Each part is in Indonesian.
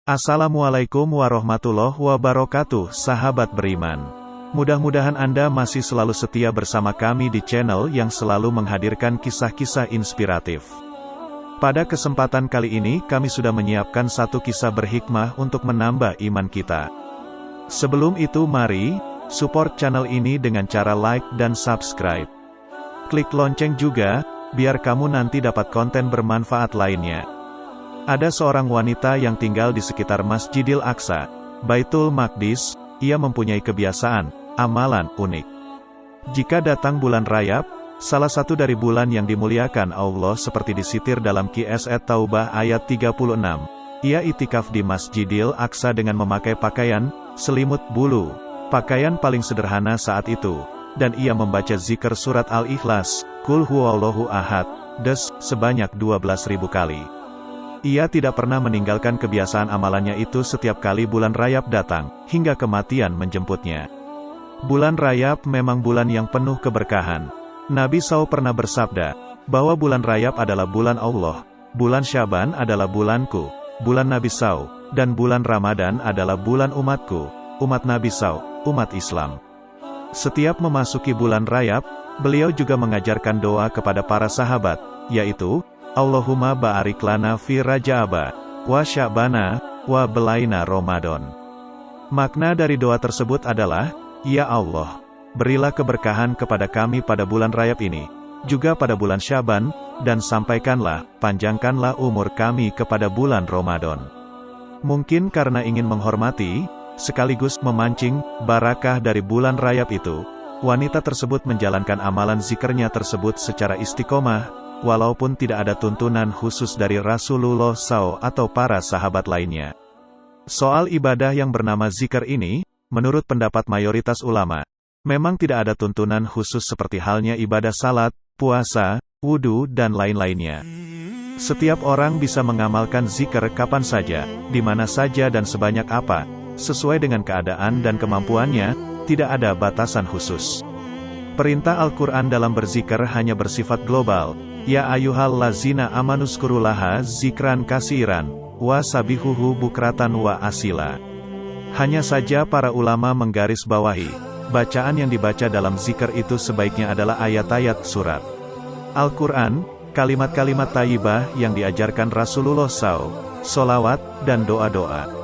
Assalamualaikum warahmatullahi wabarakatuh, sahabat beriman. Mudah-mudahan Anda masih selalu setia bersama kami di channel yang selalu menghadirkan kisah-kisah inspiratif. Pada kesempatan kali ini kami sudah menyiapkan satu kisah berhikmah untuk menambah iman kita. Sebelum itu mari, support channel ini dengan cara like dan subscribe. Klik lonceng juga, biar kamu nanti dapat konten bermanfaat lainnya. Ada seorang wanita yang tinggal di sekitar Masjidil Aqsa, Baitul Maqdis. Ia mempunyai kebiasaan, amalan unik. Jika datang bulan Rajab, salah satu dari bulan yang dimuliakan Allah seperti disitir dalam Qiyas Taubah ayat 36, ia itikaf di Masjidil Aqsa dengan memakai pakaian selimut bulu, pakaian paling sederhana saat itu, dan ia membaca zikir surat Al-Ikhlas, Qul huwallahu ahad, sebanyak 12.000 kali. Ia tidak pernah meninggalkan kebiasaan amalannya itu setiap kali bulan Rajab datang, hingga kematian menjemputnya. Bulan Rajab memang bulan yang penuh keberkahan. Nabi SAW pernah bersabda, bahwa bulan Rajab adalah bulan Allah, bulan Syaban adalah bulanku, bulan Nabi SAW, dan bulan Ramadan adalah bulan umatku, umat Nabi SAW, umat Islam. Setiap memasuki bulan Rajab, beliau juga mengajarkan doa kepada para sahabat, yaitu, Allahumma ba'arik lana fi Rajaba, wa Sya'bana, wa belaina Ramadan. Makna dari doa tersebut adalah, Ya Allah, berilah keberkahan kepada kami pada bulan Rajab ini, juga pada bulan Syaban, dan sampaikanlah, panjangkanlah umur kami kepada bulan Ramadan. Mungkin karena ingin menghormati, sekaligus memancing, barakah dari bulan Rajab itu, wanita tersebut menjalankan amalan zikirnya tersebut secara istiqomah, walaupun tidak ada tuntunan khusus dari Rasulullah SAW atau para sahabat lainnya. Soal ibadah yang bernama zikir ini, menurut pendapat mayoritas ulama, memang tidak ada tuntunan khusus seperti halnya ibadah salat, puasa, wudhu, dan lain-lainnya. Setiap orang bisa mengamalkan zikir kapan saja, di mana saja dan sebanyak apa, sesuai dengan keadaan dan kemampuannya, tidak ada batasan khusus. Perintah Al-Quran dalam berzikir hanya bersifat global. Ya ayuhal lazina amanuskurullaha zikran kasiran, wa sabihuhu bukratan wa asila. Hanya saja para ulama menggarisbawahi, bacaan yang dibaca dalam zikir itu sebaiknya adalah ayat-ayat surat Al-Quran, kalimat-kalimat thayyibah yang diajarkan Rasulullah SAW, solawat, dan doa-doa.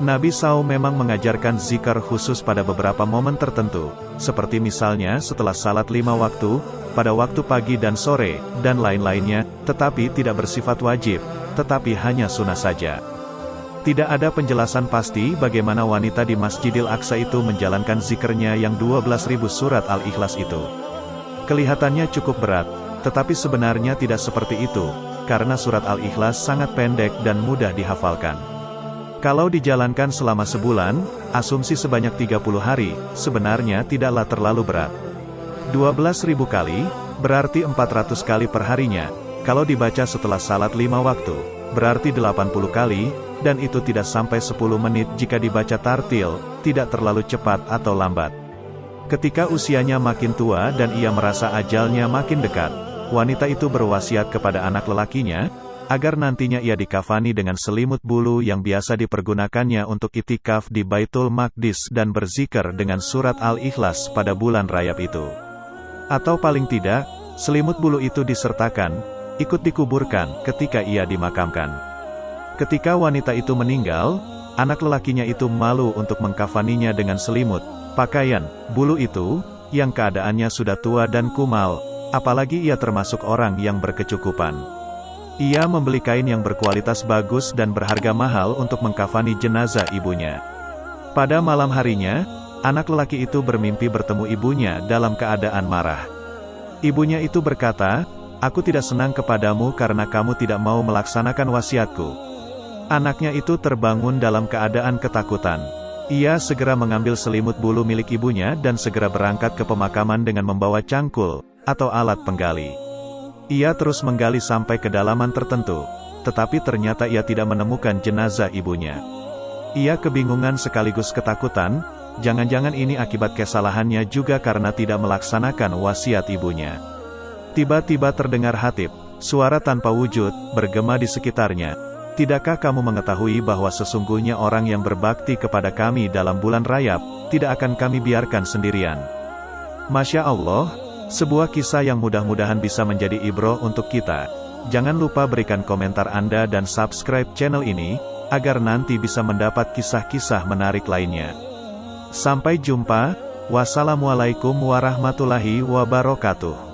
Nabi SAW memang mengajarkan zikir khusus pada beberapa momen tertentu, seperti misalnya setelah salat 5 waktu, pada waktu pagi dan sore, dan lain-lainnya, tetapi tidak bersifat wajib, tetapi hanya sunnah saja. Tidak ada penjelasan pasti bagaimana wanita di Masjidil Aqsa itu menjalankan zikirnya yang 12.000 surat Al-Ikhlas itu. Kelihatannya cukup berat, tetapi sebenarnya tidak seperti itu, karena surat Al-Ikhlas sangat pendek dan mudah dihafalkan. Kalau dijalankan selama sebulan, asumsi sebanyak 30 hari, sebenarnya tidaklah terlalu berat. 12.000 kali, berarti 400 kali per harinya. Kalau dibaca setelah salat 5 waktu, berarti 80 kali, dan itu tidak sampai 10 menit jika dibaca tartil, tidak terlalu cepat atau lambat. Ketika usianya makin tua dan ia merasa ajalnya makin dekat, wanita itu berwasiat kepada anak lelakinya, agar nantinya ia dikafani dengan selimut bulu yang biasa dipergunakannya untuk itikaf di Baitul Maqdis dan berzikir dengan surat Al-Ikhlas pada bulan Rajab itu. Atau paling tidak, selimut bulu itu disertakan, ikut dikuburkan ketika ia dimakamkan. Ketika wanita itu meninggal, anak lelakinya itu malu untuk mengkafaninya dengan selimut, pakaian, bulu itu, yang keadaannya sudah tua dan kumal, apalagi ia termasuk orang yang berkecukupan. Ia membeli kain yang berkualitas bagus dan berharga mahal untuk mengkafani jenazah ibunya. Pada malam harinya, anak lelaki itu bermimpi bertemu ibunya dalam keadaan marah. Ibunya itu berkata, "Aku tidak senang kepadamu karena kamu tidak mau melaksanakan wasiatku." Anaknya itu terbangun dalam keadaan ketakutan. Ia segera mengambil selimut bulu milik ibunya dan segera berangkat ke pemakaman dengan membawa cangkul, atau alat penggali. Ia terus menggali sampai kedalaman tertentu, tetapi ternyata ia tidak menemukan jenazah ibunya. Ia kebingungan sekaligus ketakutan, jangan-jangan ini akibat kesalahannya juga karena tidak melaksanakan wasiat ibunya. Tiba-tiba terdengar hatib, suara tanpa wujud, bergema di sekitarnya. Tidakkah kamu mengetahui bahwa sesungguhnya orang yang berbakti kepada kami dalam bulan Rajab, tidak akan kami biarkan sendirian. Masya Allah, sebuah kisah yang mudah-mudahan bisa menjadi ibroh untuk kita. Jangan lupa berikan komentar Anda dan subscribe channel ini, agar nanti bisa mendapat kisah-kisah menarik lainnya. Sampai jumpa, wassalamualaikum warahmatullahi wabarakatuh.